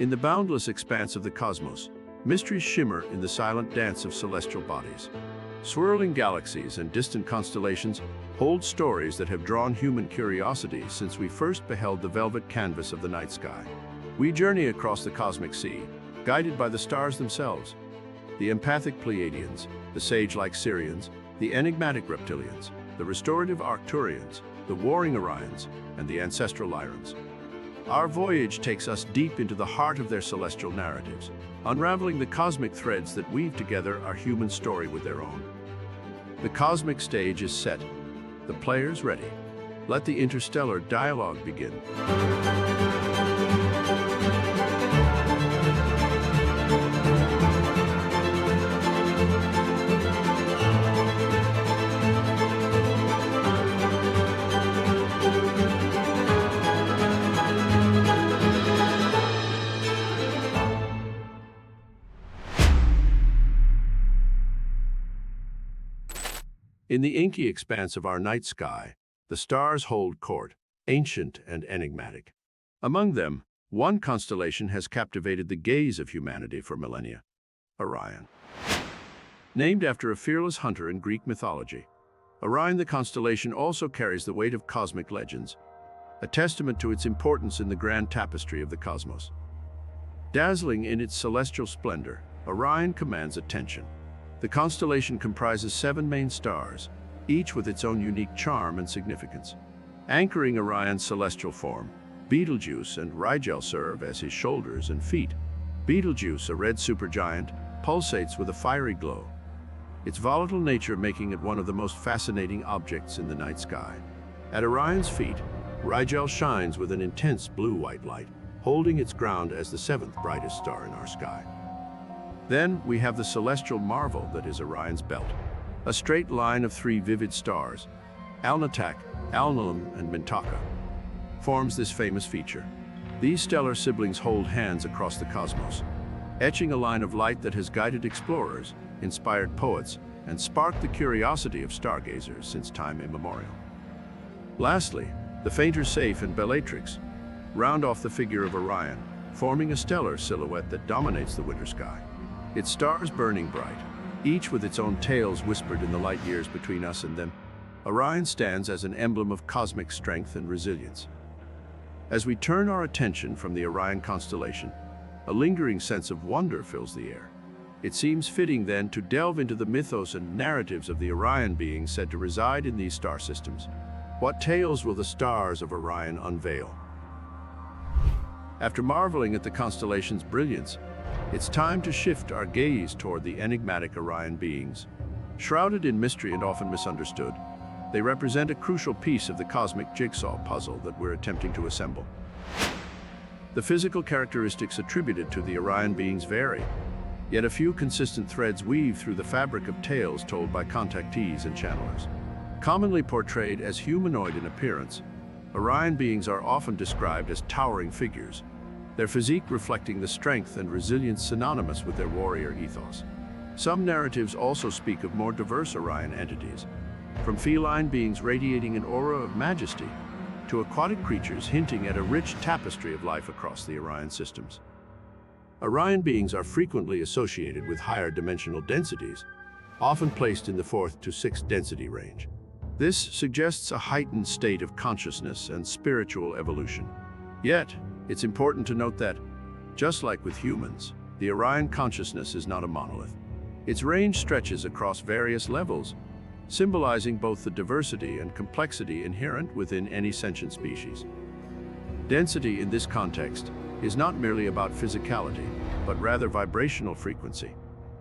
In the boundless expanse of the cosmos, mysteries shimmer in the silent dance of celestial bodies. Swirling galaxies and distant constellations hold stories that have drawn human curiosity since we first beheld the velvet canvas of the night sky. We journey across the cosmic sea, guided by the stars themselves. The empathic Pleiadians, the sage-like Sirians, the enigmatic Reptilians, the restorative Arcturians, the warring Orions, and the ancestral Lyrans. Our voyage takes us deep into the heart of their celestial narratives, unraveling the cosmic threads that weave together our human story with their own. The cosmic stage is set, the players ready. Let the interstellar dialogue begin. In the inky expanse of our night sky, the stars hold court, ancient and enigmatic. Among them, one constellation has captivated the gaze of humanity for millennia: Orion. Named after a fearless hunter in Greek mythology, Orion the constellation also carries the weight of cosmic legends, a testament to its importance in the grand tapestry of the cosmos. Dazzling in its celestial splendor, Orion commands attention. The constellation comprises 7 main stars, each with its own unique charm and significance. Anchoring Orion's celestial form, Betelgeuse and Rigel serve as his shoulders and feet. Betelgeuse, a red supergiant, pulsates with a fiery glow, its volatile nature making it one of the most fascinating objects in the night sky. At Orion's feet, Rigel shines with an intense blue-white light, holding its ground as the 7th brightest star in our sky. Then we have the celestial marvel that is Orion's belt. A straight line of 3 vivid stars, Alnitak, Alnilam, and Mintaka, forms this famous feature. These stellar siblings hold hands across the cosmos, etching a line of light that has guided explorers, inspired poets, and sparked the curiosity of stargazers since time immemorial. Lastly, the fainter Saiph and Bellatrix round off the figure of Orion, forming a stellar silhouette that dominates the winter sky. Its stars burning bright, each with its own tales whispered in the light years between us and them, Orion stands as an emblem of cosmic strength and resilience. As we turn our attention from the Orion constellation, a lingering sense of wonder fills the air. It seems fitting then to delve into the mythos and narratives of the Orion beings said to reside in these star systems. What tales will the stars of Orion unveil? After marveling at the constellation's brilliance, it's time to shift our gaze toward the enigmatic Orion beings. Shrouded in mystery and often misunderstood, they represent a crucial piece of the cosmic jigsaw puzzle that we're attempting to assemble. The physical characteristics attributed to the Orion beings vary, yet a few consistent threads weave through the fabric of tales told by contactees and channelers. Commonly portrayed as humanoid in appearance, Orion beings are often described as towering figures, their physique reflecting the strength and resilience synonymous with their warrior ethos. Some narratives also speak of more diverse Orion entities, from feline beings radiating an aura of majesty to aquatic creatures hinting at a rich tapestry of life across the Orion systems. Orion beings are frequently associated with higher dimensional densities, often placed in the 4th to 6th density range. This suggests a heightened state of consciousness and spiritual evolution. Yet, it's important to note that, just like with humans, the Orion consciousness is not a monolith. Its range stretches across various levels, symbolizing both the diversity and complexity inherent within any sentient species. Density in this context is not merely about physicality, but rather vibrational frequency,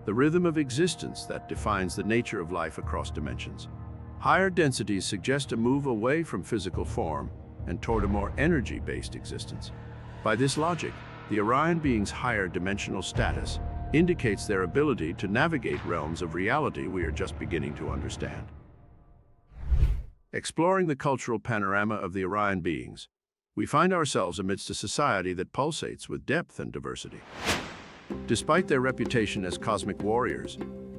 the rhythm of existence that defines the nature of life across dimensions. Higher densities suggest a move away from physical form and toward a more energy-based existence. By this logic, the Orion being's higher dimensional status indicates their ability to navigate realms of reality we are just beginning to understand. Exploring the cultural panorama of the Orion beings, we find ourselves amidst a society that pulsates with depth and diversity. Despite their reputation as cosmic warriors,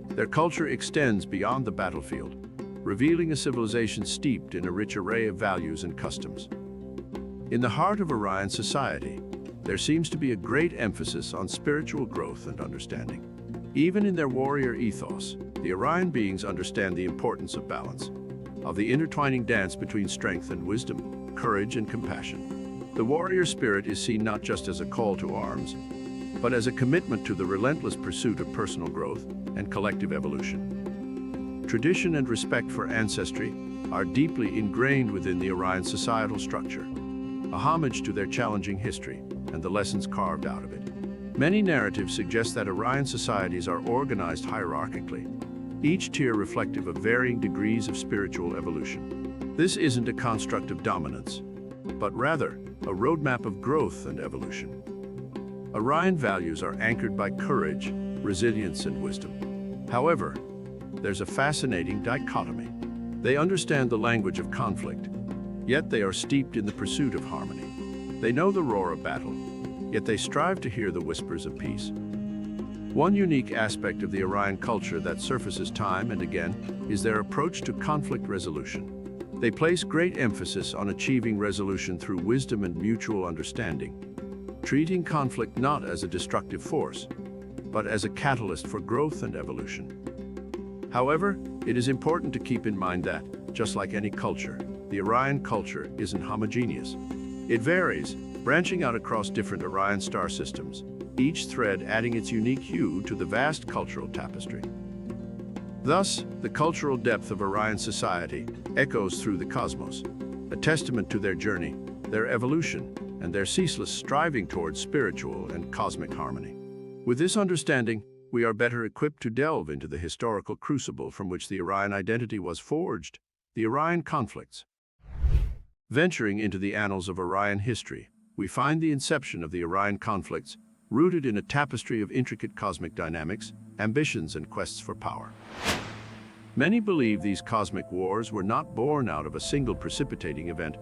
their culture extends beyond the battlefield, revealing a civilization steeped in a rich array of values and customs. In the heart of Orion society, there seems to be a great emphasis on spiritual growth and understanding. Even in their warrior ethos, the Orion beings understand the importance of balance, of the intertwining dance between strength and wisdom, courage and compassion. The warrior spirit is seen not just as a call to arms, but as a commitment to the relentless pursuit of personal growth and collective evolution. Tradition and respect for ancestry are deeply ingrained within the Orion societal structure, a homage to their challenging history and the lessons carved out of it. Many narratives suggest that Orion societies are organized hierarchically, each tier reflective of varying degrees of spiritual evolution. This isn't a construct of dominance, but rather a roadmap of growth and evolution. Orion values are anchored by courage, resilience, and wisdom. However, there's a fascinating dichotomy. They understand the language of conflict, yet they are steeped in the pursuit of harmony. They know the roar of battle, yet they strive to hear the whispers of peace. One unique aspect of the Orion culture that surfaces time and again is their approach to conflict resolution. They place great emphasis on achieving resolution through wisdom and mutual understanding, treating conflict not as a destructive force, but as a catalyst for growth and evolution. However, it is important to keep in mind that, just like any culture, the Orion culture isn't homogeneous. It varies, branching out across different Orion star systems, each thread adding its unique hue to the vast cultural tapestry. Thus, the cultural depth of Orion society echoes through the cosmos, a testament to their journey, their evolution, and their ceaseless striving towards spiritual and cosmic harmony. With this understanding, we are better equipped to delve into the historical crucible from which the Orion identity was forged, the Orion conflicts. Venturing into the annals of Orion history, we find the inception of the Orion conflicts rooted in a tapestry of intricate cosmic dynamics, ambitions, and quests for power. Many believe these cosmic wars were not born out of a single precipitating event,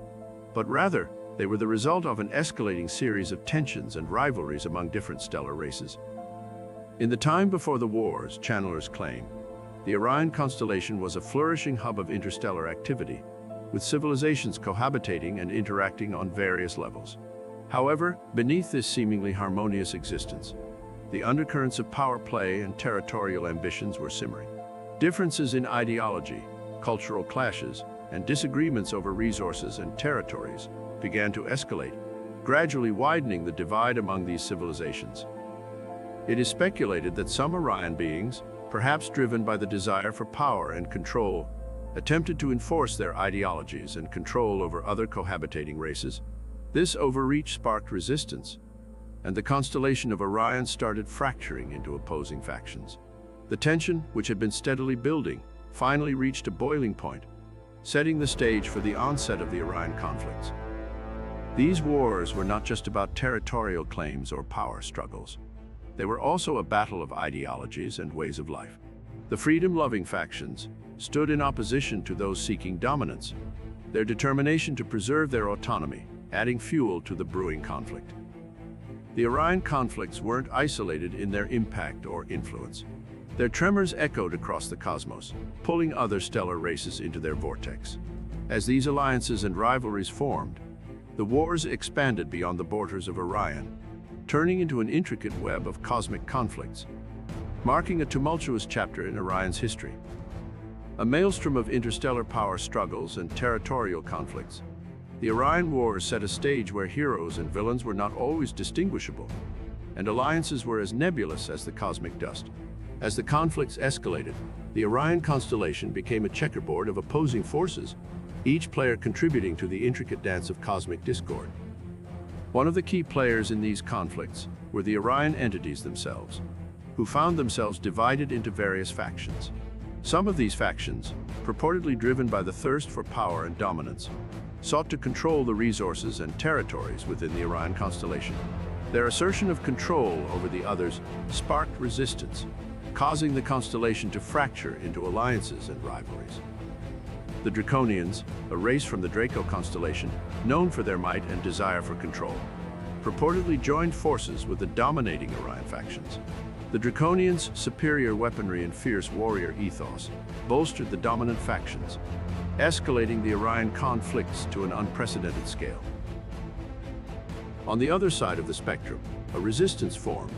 but rather they were the result of an escalating series of tensions and rivalries among different stellar races. In the time before the wars, channelers claim, the Orion constellation was a flourishing hub of interstellar activity, with civilizations cohabitating and interacting on various levels. However, beneath this seemingly harmonious existence, the undercurrents of power play and territorial ambitions were simmering. Differences in ideology, cultural clashes, and disagreements over resources and territories began to escalate, gradually widening the divide among these civilizations. It is speculated that some Orion beings, perhaps driven by the desire for power and control, attempted to enforce their ideologies and control over other cohabitating races. This overreach sparked resistance, and the constellation of Orion started fracturing into opposing factions. The tension, which had been steadily building, finally reached a boiling point, setting the stage for the onset of the Orion conflicts. These wars were not just about territorial claims or power struggles. They were also a battle of ideologies and ways of life. The freedom-loving factions stood in opposition to those seeking dominance, their determination to preserve their autonomy, adding fuel to the brewing conflict. The Orion conflicts weren't isolated in their impact or influence. Their tremors echoed across the cosmos, pulling other stellar races into their vortex. As these alliances and rivalries formed, the wars expanded beyond the borders of Orion, turning into an intricate web of cosmic conflicts, marking a tumultuous chapter in Orion's history. A maelstrom of interstellar power struggles and territorial conflicts, the Orion Wars set a stage where heroes and villains were not always distinguishable, and alliances were as nebulous as the cosmic dust. As the conflicts escalated, the Orion constellation became a checkerboard of opposing forces, each player contributing to the intricate dance of cosmic discord. One of the key players in these conflicts were the Orion entities themselves, who found themselves divided into various factions. Some of these factions, purportedly driven by the thirst for power and dominance, sought to control the resources and territories within the Orion constellation. Their assertion of control over the others sparked resistance, causing the constellation to fracture into alliances and rivalries. The Draconians, a race from the Draco constellation, known for their might and desire for control, purportedly joined forces with the dominating Orion factions. The Draconians' superior weaponry and fierce warrior ethos bolstered the dominant factions, escalating the Orion conflicts to an unprecedented scale. On the other side of the spectrum, a resistance formed,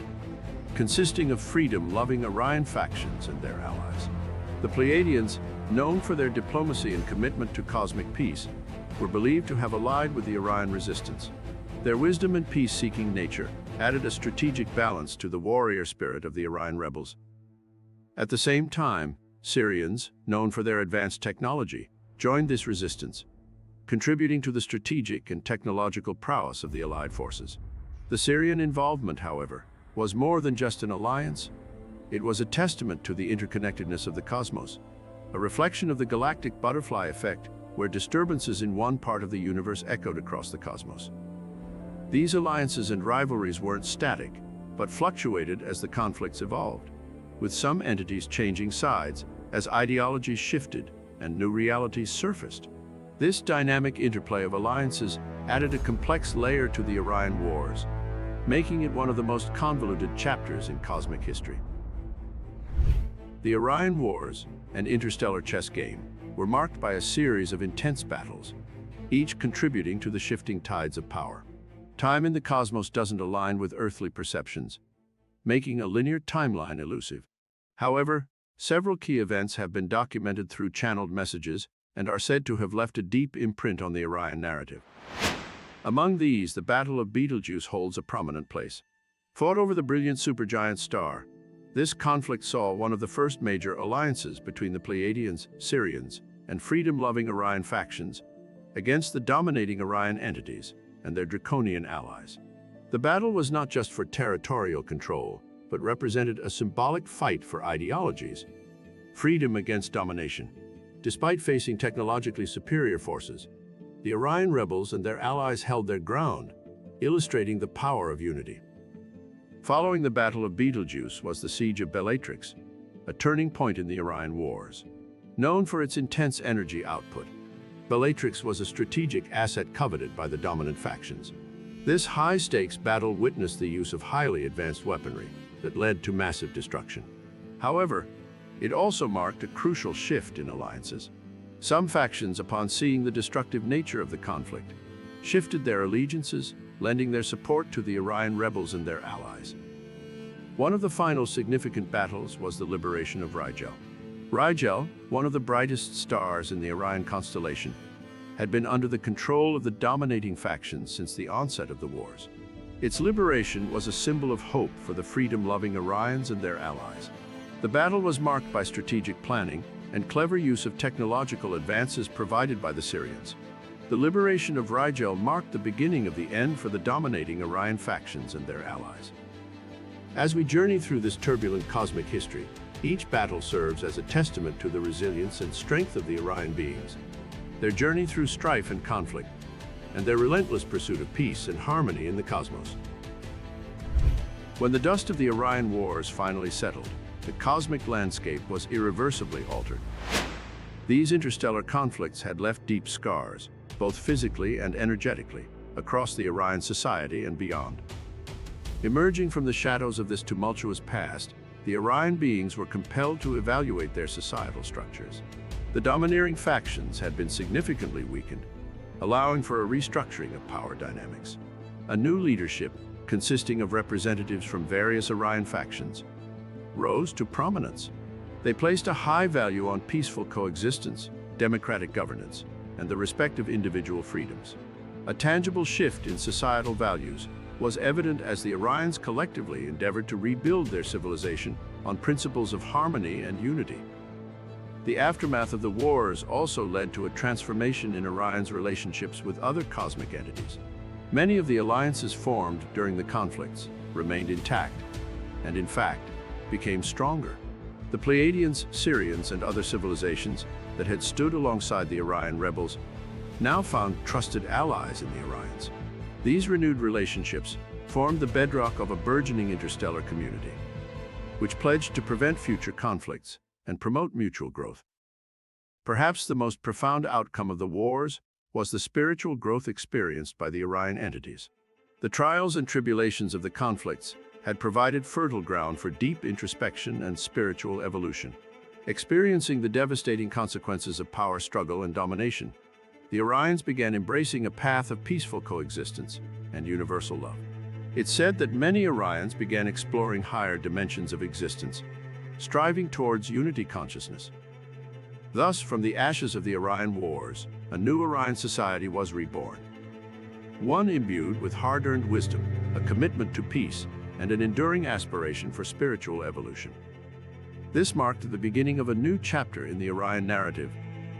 consisting of freedom-loving Orion factions and their allies. The Pleiadians, known for their diplomacy and commitment to cosmic peace, were believed to have allied with the Orion resistance. Their wisdom and peace-seeking nature added a strategic balance to the warrior spirit of the Orion rebels. At the same time, Sirians, known for their advanced technology, joined this resistance, contributing to the strategic and technological prowess of the allied forces. The Sirian involvement, however, was more than just an alliance. It was a testament to the interconnectedness of the cosmos, a reflection of the galactic butterfly effect, where disturbances in one part of the universe echoed across the cosmos. These alliances and rivalries weren't static, but fluctuated as the conflicts evolved, with some entities changing sides as ideologies shifted and new realities surfaced. This dynamic interplay of alliances added a complex layer to the Orion Wars, making it one of the most convoluted chapters in cosmic history. The Orion Wars, an interstellar chess game, were marked by a series of intense battles, each contributing to the shifting tides of power. Time in the cosmos doesn't align with earthly perceptions, making a linear timeline elusive. However, several key events have been documented through channeled messages and are said to have left a deep imprint on the Orion narrative. Among these, the Battle of Betelgeuse holds a prominent place. Fought over the brilliant supergiant star, this conflict saw one of the first major alliances between the Pleiadians, Sirians, and freedom-loving Orion factions against the dominating Orion entities and their draconian allies. The battle was not just for territorial control, but represented a symbolic fight for ideologies, freedom against domination. Despite facing technologically superior forces, the Orion rebels and their allies held their ground, illustrating the power of unity. Following the Battle of Betelgeuse was the Siege of Bellatrix, a turning point in the Orion Wars. Known for its intense energy output, Bellatrix was a strategic asset coveted by the dominant factions. This high-stakes battle witnessed the use of highly advanced weaponry that led to massive destruction. However, it also marked a crucial shift in alliances. Some factions, upon seeing the destructive nature of the conflict, shifted their allegiances, lending their support to the Orion rebels and their allies. One of the final significant battles was the liberation of Rigel. Rigel, one of the brightest stars in the Orion constellation, had been under the control of the dominating factions since the onset of the wars. Its liberation was a symbol of hope for the freedom-loving Orions and their allies. The battle was marked by strategic planning and clever use of technological advances provided by the Sirians. The liberation of Rigel marked the beginning of the end for the dominating Orion factions and their allies. As we journey through this turbulent cosmic history, each battle serves as a testament to the resilience and strength of the Orion beings, their journey through strife and conflict, and their relentless pursuit of peace and harmony in the cosmos. When the dust of the Orion Wars finally settled, the cosmic landscape was irreversibly altered. These interstellar conflicts had left deep scars, both physically and energetically, across the Orion society and beyond. Emerging from the shadows of this tumultuous past, the Orion beings were compelled to evaluate their societal structures. The domineering factions had been significantly weakened, allowing for a restructuring of power dynamics. A new leadership, consisting of representatives from various Orion factions, rose to prominence. They placed a high value on peaceful coexistence, democratic governance, and the respect of individual freedoms. A tangible shift in societal values was evident as the Orions collectively endeavored to rebuild their civilization on principles of harmony and unity. The aftermath of the wars also led to a transformation in Orion's relationships with other cosmic entities. Many of the alliances formed during the conflicts remained intact, and in fact, became stronger. The Pleiadians, Sirians, and other civilizations that had stood alongside the Orion rebels now found trusted allies in the Orions. These renewed relationships formed the bedrock of a burgeoning interstellar community, which pledged to prevent future conflicts and promote mutual growth. Perhaps the most profound outcome of the wars was the spiritual growth experienced by the Orion entities. The trials and tribulations of the conflicts had provided fertile ground for deep introspection and spiritual evolution. Experiencing the devastating consequences of power struggle and domination, the Orions began embracing a path of peaceful coexistence, and universal love. It's said that many Orions began exploring higher dimensions of existence, striving towards unity consciousness. Thus, from the ashes of the Orion Wars, a new Orion society was reborn. One imbued with hard-earned wisdom, a commitment to peace, and an enduring aspiration for spiritual evolution. This marked the beginning of a new chapter in the Orion narrative,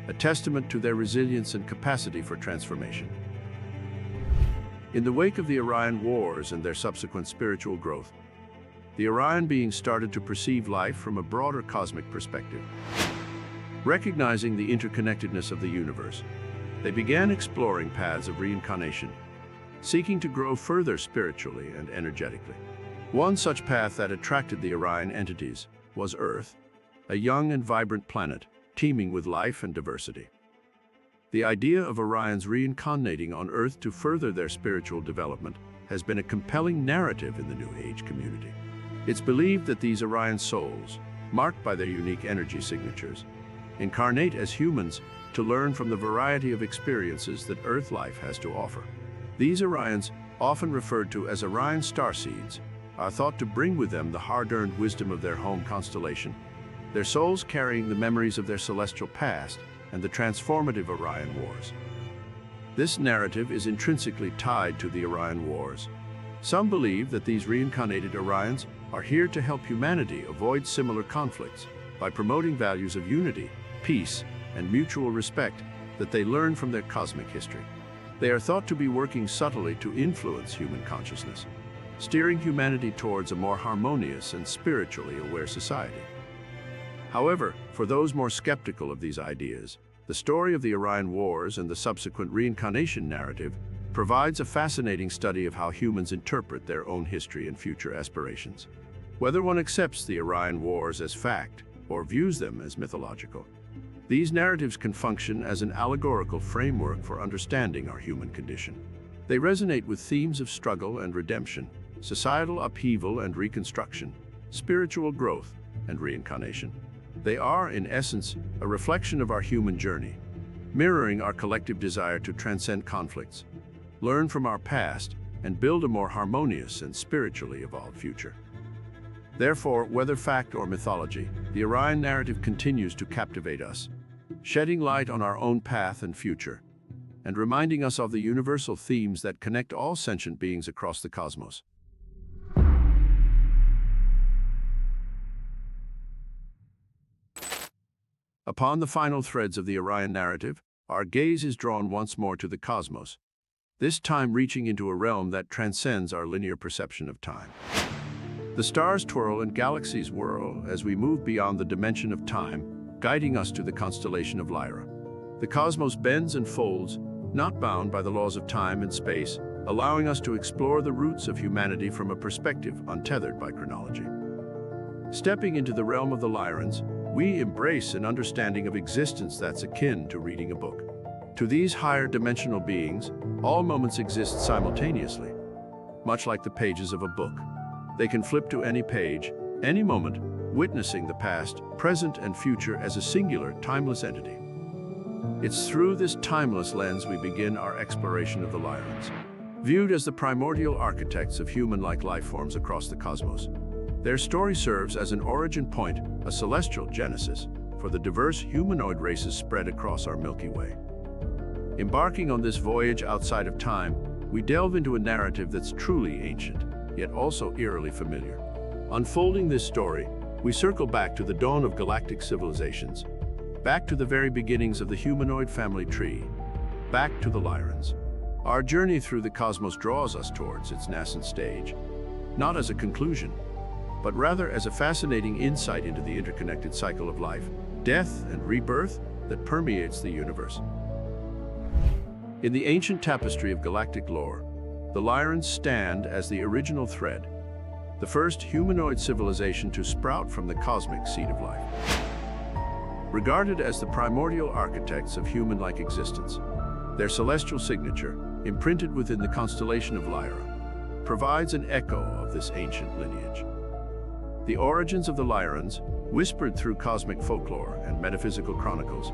a testament to their resilience and capacity for transformation. In the wake of the Orion Wars and their subsequent spiritual growth, the Orion beings started to perceive life from a broader cosmic perspective. Recognizing the interconnectedness of the universe, they began exploring paths of reincarnation, seeking to grow further spiritually and energetically. One such path that attracted the Orion entities was Earth, a young and vibrant planet teeming with life and diversity. The idea of Orions reincarnating on Earth to further their spiritual development has been a compelling narrative in the New Age community. It's believed that these Orion souls, marked by their unique energy signatures, incarnate as humans to learn from the variety of experiences that Earth life has to offer. These Orions, often referred to as Orion starseeds, are thought to bring with them the hard-earned wisdom of their home constellation, their souls carrying the memories of their celestial past and the transformative Orion Wars. This narrative is intrinsically tied to the Orion Wars. Some believe that these reincarnated Orions are here to help humanity avoid similar conflicts by promoting values of unity, peace, and mutual respect that they learn from their cosmic history. They are thought to be working subtly to influence human consciousness, steering humanity towards a more harmonious and spiritually aware society. However, for those more skeptical of these ideas, the story of the Orion Wars and the subsequent reincarnation narrative provides a fascinating study of how humans interpret their own history and future aspirations. Whether one accepts the Orion Wars as fact or views them as mythological, these narratives can function as an allegorical framework for understanding our human condition. They resonate with themes of struggle and redemption, societal upheaval and reconstruction, spiritual growth and reincarnation. They are, in essence, a reflection of our human journey, mirroring our collective desire to transcend conflicts, learn from our past, and build a more harmonious and spiritually evolved future. Therefore, whether fact or mythology, the Orion narrative continues to captivate us, shedding light on our own path and future, and reminding us of the universal themes that connect all sentient beings across the cosmos. Upon the final threads of the Orion narrative, our gaze is drawn once more to the cosmos, this time reaching into a realm that transcends our linear perception of time. The stars twirl and galaxies whirl as we move beyond the dimension of time, guiding us to the constellation of Lyra. The cosmos bends and folds, not bound by the laws of time and space, allowing us to explore the roots of humanity from a perspective untethered by chronology. Stepping into the realm of the Lyrans, we embrace an understanding of existence that's akin to reading a book. To these higher dimensional beings, all moments exist simultaneously, much like the pages of a book. They can flip to any page, any moment, witnessing the past, present, and future as a singular, timeless entity. It's through this timeless lens we begin our exploration of the Lyrans. Viewed as the primordial architects of human-like life forms across the cosmos, their story serves as an origin point, a celestial genesis, for the diverse humanoid races spread across our Milky Way. Embarking on this voyage outside of time, we delve into a narrative that's truly ancient, yet also eerily familiar. Unfolding this story, we circle back to the dawn of galactic civilizations, back to the very beginnings of the humanoid family tree, back to the Lyrans. Our journey through the cosmos draws us towards its nascent stage, not as a conclusion, but rather as a fascinating insight into the interconnected cycle of life, death, and rebirth that permeates the universe. In the ancient tapestry of galactic lore, the Lyrans stand as the original thread, the first humanoid civilization to sprout from the cosmic seed of life. Regarded as the primordial architects of human-like existence, their celestial signature, imprinted within the constellation of Lyra, provides an echo of this ancient lineage. The origins of the Lyrans, whispered through cosmic folklore and metaphysical chronicles,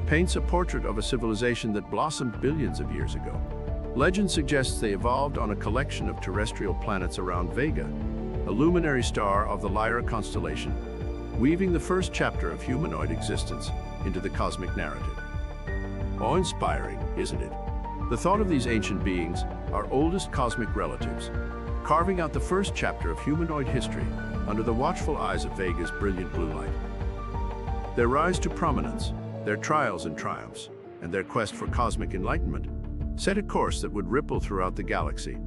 paints a portrait of a civilization that blossomed billions of years ago, Legend suggests they evolved on a collection of terrestrial planets around Vega, a luminary star of the Lyra constellation, weaving the first chapter of humanoid existence into the cosmic narrative. Awe-inspiring, isn't it? The thought of these ancient beings, our oldest cosmic relatives, carving out the first chapter of humanoid history under the watchful eyes of Vega's brilliant blue light. Their rise to prominence, their trials and triumphs, and their quest for cosmic enlightenment set a course that would ripple throughout the galaxy,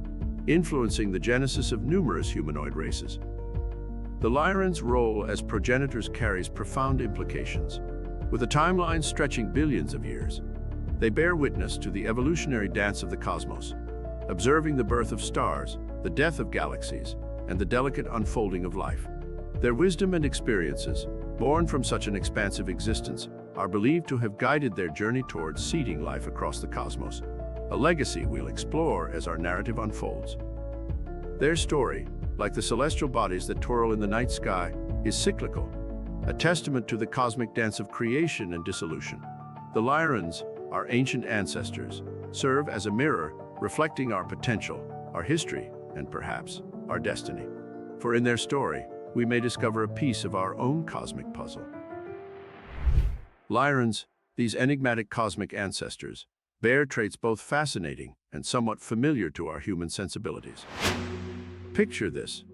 influencing the genesis of numerous humanoid races. The Lyrans' role as progenitors carries profound implications. With a timeline stretching billions of years, they bear witness to the evolutionary dance of the cosmos, observing the birth of stars, the death of galaxies, and the delicate unfolding of life. Their wisdom and experiences, born from such an expansive existence, are believed to have guided their journey towards seeding life across the cosmos, a legacy we'll explore as our narrative unfolds. Their story, like the celestial bodies that twirl in the night sky, is cyclical, a testament to the cosmic dance of creation and dissolution. The Lyrans, our ancient ancestors, serve as a mirror reflecting our potential, our history, and perhaps our destiny. For in their story, we may discover a piece of our own cosmic puzzle. Lyrans, these enigmatic cosmic ancestors, bear traits both fascinating and somewhat familiar to our human sensibilities. Picture this: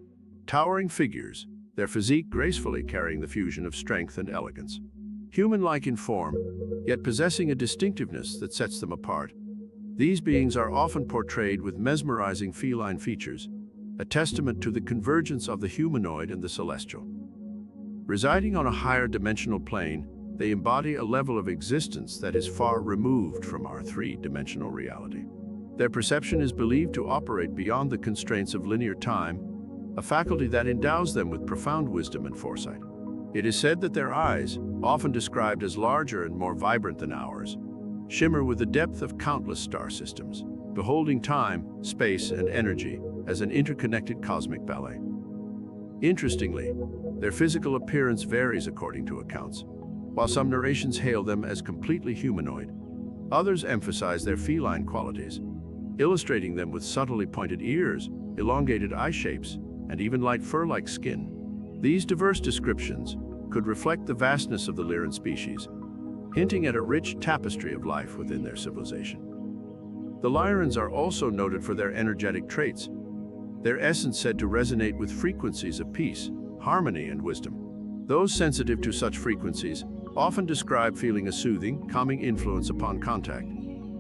towering figures, their physique gracefully carrying the fusion of strength and elegance. Human-like in form, yet possessing a distinctiveness that sets them apart. These beings are often portrayed with mesmerizing feline features, a testament to the convergence of the humanoid and the celestial. Residing on a higher dimensional plane, they embody a level of existence that is far removed from our three-dimensional reality. Their perception is believed to operate beyond the constraints of linear time, a faculty that endows them with profound wisdom and foresight. It is said that their eyes, often described as larger and more vibrant than ours, shimmer with the depth of countless star systems, beholding time, space, and energy as an interconnected cosmic ballet. Interestingly, their physical appearance varies according to accounts. While some narrations hail them as completely humanoid, others emphasize their feline qualities, illustrating them with subtly pointed ears, elongated eye shapes, and even light fur-like skin. These diverse descriptions could reflect the vastness of the Lyran species, hinting at a rich tapestry of life within their civilization. The Lyrans are also noted for their energetic traits, their essence said to resonate with frequencies of peace, harmony, and wisdom. Those sensitive to such frequencies often describe feeling a soothing, calming influence upon contact,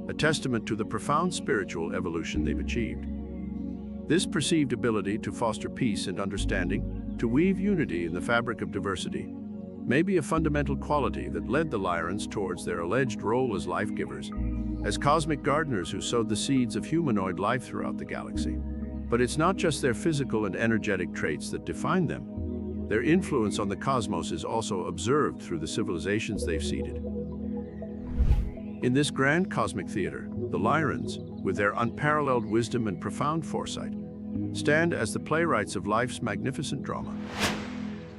a testament to the profound spiritual evolution they've achieved. This perceived ability to foster peace and understanding, to weave unity in the fabric of diversity, may be a fundamental quality that led the Lyrans towards their alleged role as life-givers, as cosmic gardeners who sowed the seeds of humanoid life throughout the galaxy. But it's not just their physical and energetic traits that define them. Their influence on the cosmos is also observed through the civilizations they've seeded. In this grand cosmic theater, the Lyrans, with their unparalleled wisdom and profound foresight, stand as the playwrights of life's magnificent drama.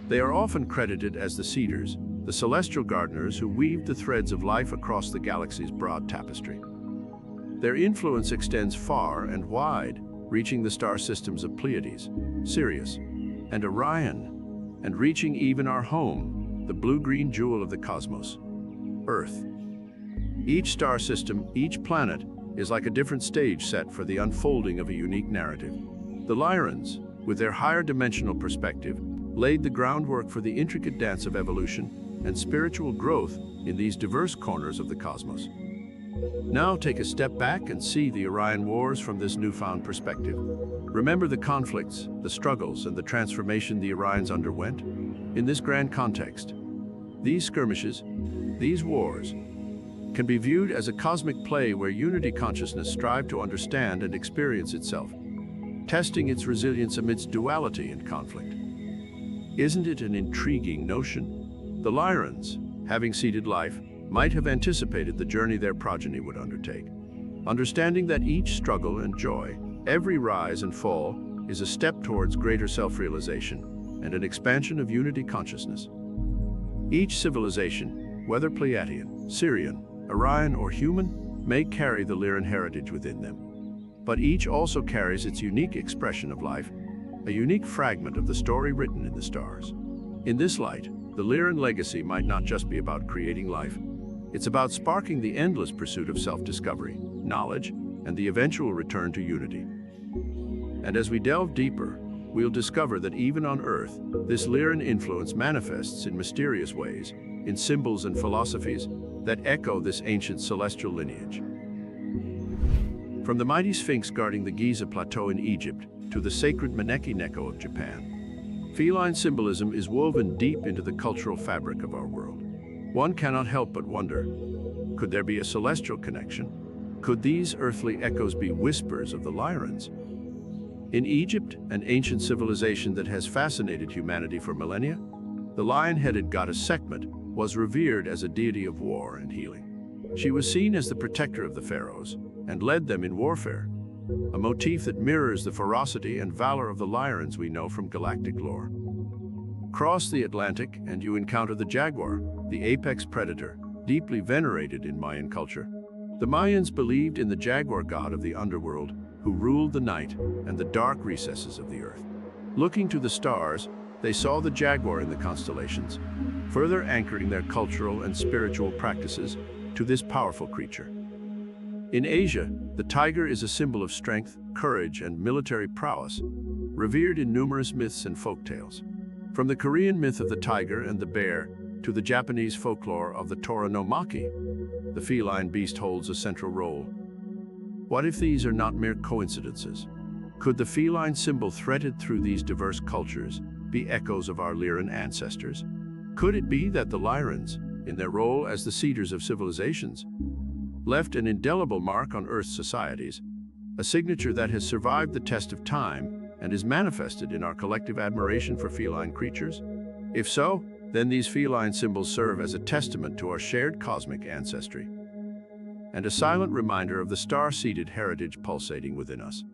They are often credited as the seeders, the celestial gardeners who weave the threads of life across the galaxy's broad tapestry. Their influence extends far and wide, reaching the star systems of Pleiades, Sirius, and Orion, and reaching even our home, the blue-green jewel of the cosmos, Earth. Each star system, each planet, is like a different stage set for the unfolding of a unique narrative. The Lyrans, with their higher dimensional perspective, laid the groundwork for the intricate dance of evolution and spiritual growth in these diverse corners of the cosmos. Now take a step back and see the Orion Wars from this newfound perspective. Remember the conflicts, the struggles, and the transformation the Orions underwent. In this grand context, these skirmishes, these wars, can be viewed as a cosmic play where unity consciousness strive to understand and experience itself, testing its resilience amidst duality and conflict. Isn't it an intriguing notion? The Lyrans, having seeded life, might have anticipated the journey their progeny would undertake, understanding that each struggle and joy, every rise and fall, is a step towards greater self-realization and an expansion of unity consciousness. Each civilization, whether Pleiadian, Sirian, Orion, or human, may carry the Lyran heritage within them, but each also carries its unique expression of life, a unique fragment of the story written in the stars. In this light, the Lyran legacy might not just be about creating life. It's about sparking the endless pursuit of self-discovery, knowledge, and the eventual return to unity. And as we delve deeper, we'll discover that even on Earth, this Lyran influence manifests in mysterious ways, in symbols and philosophies that echo this ancient celestial lineage. From the mighty Sphinx guarding the Giza Plateau in Egypt to the sacred Maneki Neko of Japan, feline symbolism is woven deep into the cultural fabric of our world. One cannot help but wonder, could there be a celestial connection? Could these earthly echoes be whispers of the Lyrans? In Egypt, an ancient civilization that has fascinated humanity for millennia, the lion-headed goddess Sekhmet was revered as a deity of war and healing. She was seen as the protector of the pharaohs and led them in warfare, a motif that mirrors the ferocity and valor of the Lyrans we know from galactic lore. Cross the Atlantic and you encounter the jaguar, the apex predator, deeply venerated in Mayan culture. The Mayans believed in the jaguar god of the underworld, who ruled the night and the dark recesses of the earth. Looking to the stars, they saw the jaguar in the constellations, further anchoring their cultural and spiritual practices to this powerful creature. In Asia, the tiger is a symbol of strength, courage, and military prowess, revered in numerous myths and folktales. From the Korean myth of the tiger and the bear to the Japanese folklore of the Tora no Maki, the feline beast holds a central role. What if these are not mere coincidences? Could the feline symbol threaded through these diverse cultures be echoes of our Lyran ancestors? Could it be that the Lyrans, in their role as the seeders of civilizations, left an indelible mark on Earth's societies, a signature that has survived the test of time and is manifested in our collective admiration for feline creatures? If so, then these feline symbols serve as a testament to our shared cosmic ancestry, and a silent reminder of the star-seeded heritage pulsating within us.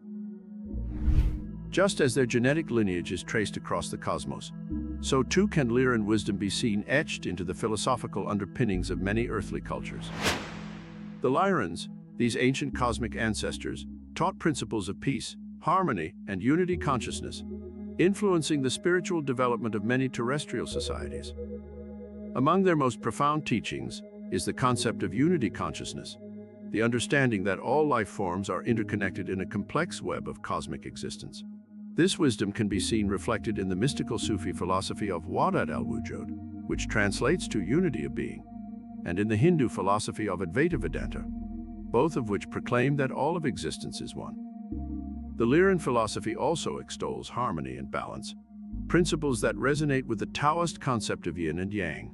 Just as their genetic lineage is traced across the cosmos, so too can Lyran wisdom be seen etched into the philosophical underpinnings of many earthly cultures. The Lyrans, these ancient cosmic ancestors, taught principles of peace, harmony, and unity consciousness, influencing the spiritual development of many terrestrial societies. Among their most profound teachings is the concept of unity consciousness, the understanding that all life forms are interconnected in a complex web of cosmic existence. This wisdom can be seen reflected in the mystical Sufi philosophy of Wahdat al-Wujud, which translates to unity of being, and in the Hindu philosophy of Advaita Vedanta, both of which proclaim that all of existence is one. The Lyran philosophy also extols harmony and balance, principles that resonate with the Taoist concept of yin and yang.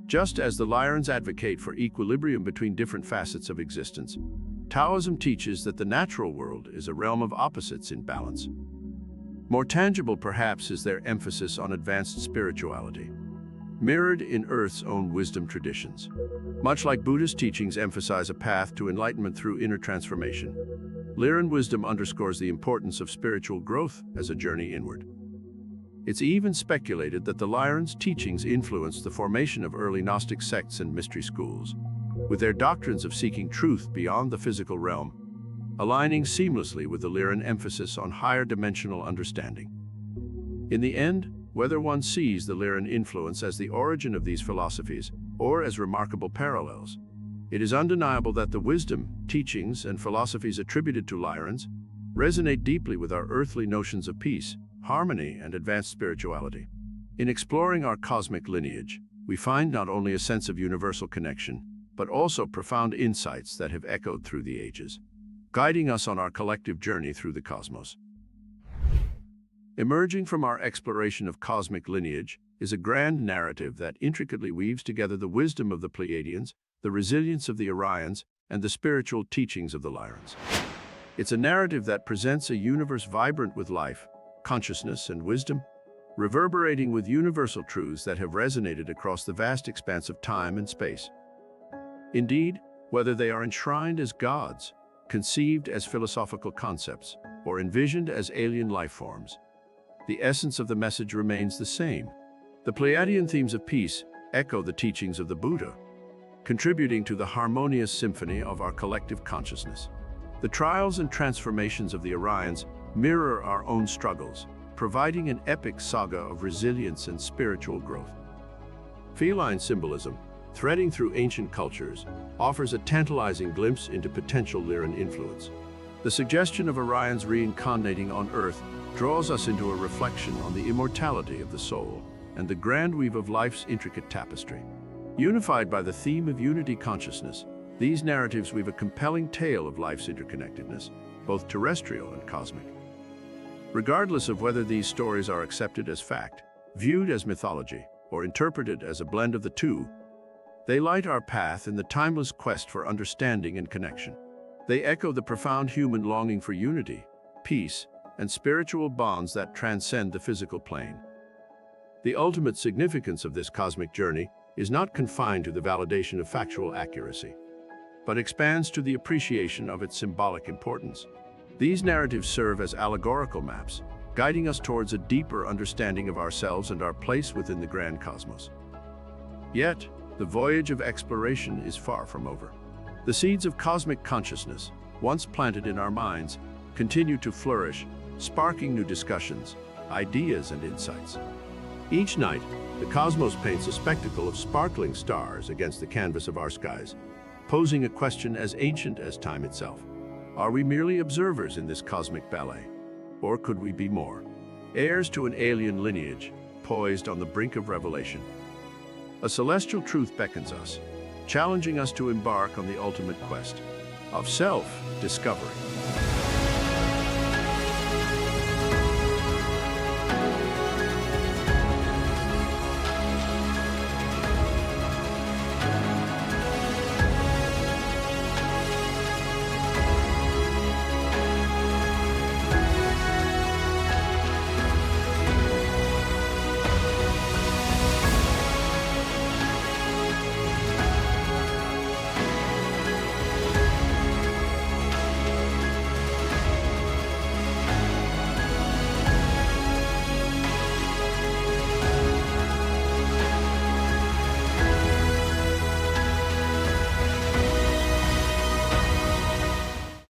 Just as the Lyrans advocate for equilibrium between different facets of existence, Taoism teaches that the natural world is a realm of opposites in balance. More tangible, perhaps, is their emphasis on advanced spirituality, mirrored in Earth's own wisdom traditions. Much like Buddhist teachings emphasize a path to enlightenment through inner transformation, Lyran wisdom underscores the importance of spiritual growth as a journey inward. It's even speculated that the Lyrans' teachings influenced the formation of early Gnostic sects and mystery schools, with their doctrines of seeking truth beyond the physical realm, aligning seamlessly with the Lyran emphasis on higher dimensional understanding. In the end, whether one sees the Lyran influence as the origin of these philosophies or as remarkable parallels, it is undeniable that the wisdom, teachings, and philosophies attributed to Lyrans resonate deeply with our earthly notions of peace, harmony, and advanced spirituality. In exploring our cosmic lineage, we find not only a sense of universal connection, but also profound insights that have echoed through the ages, guiding us on our collective journey through the cosmos. Emerging from our exploration of cosmic lineage is a grand narrative that intricately weaves together the wisdom of the Pleiadians, the resilience of the Orions, and the spiritual teachings of the Lyrans. It's a narrative that presents a universe vibrant with life, consciousness, and wisdom, reverberating with universal truths that have resonated across the vast expanse of time and space. Indeed, whether they are enshrined as gods, conceived as philosophical concepts, or envisioned as alien life forms, the essence of the message remains the same. The Pleiadian themes of peace echo the teachings of the Buddha, contributing to the harmonious symphony of our collective consciousness. The trials and transformations of the Orions mirror our own struggles, providing an epic saga of resilience and spiritual growth. Feline symbolism, threading through ancient cultures, offers a tantalizing glimpse into potential Lyran influence. The suggestion of Orion's reincarnating on Earth draws us into a reflection on the immortality of the soul and the grand weave of life's intricate tapestry. Unified by the theme of unity consciousness, these narratives weave a compelling tale of life's interconnectedness, both terrestrial and cosmic. Regardless of whether these stories are accepted as fact, viewed as mythology, or interpreted as a blend of the two, they light our path in the timeless quest for understanding and connection. They echo the profound human longing for unity, peace, and spiritual bonds that transcend the physical plane. The ultimate significance of this cosmic journey is not confined to the validation of factual accuracy, but expands to the appreciation of its symbolic importance. These narratives serve as allegorical maps, guiding us towards a deeper understanding of ourselves and our place within the grand cosmos. Yet, the voyage of exploration is far from over. The seeds of cosmic consciousness, once planted in our minds, continue to flourish, sparking new discussions, ideas, and insights. Each night, the cosmos paints a spectacle of sparkling stars against the canvas of our skies, posing a question as ancient as time itself. Are we merely observers in this cosmic ballet? Or could we be more? Heirs to an alien lineage, poised on the brink of revelation. A celestial truth beckons us, challenging us to embark on the ultimate quest of self-discovery.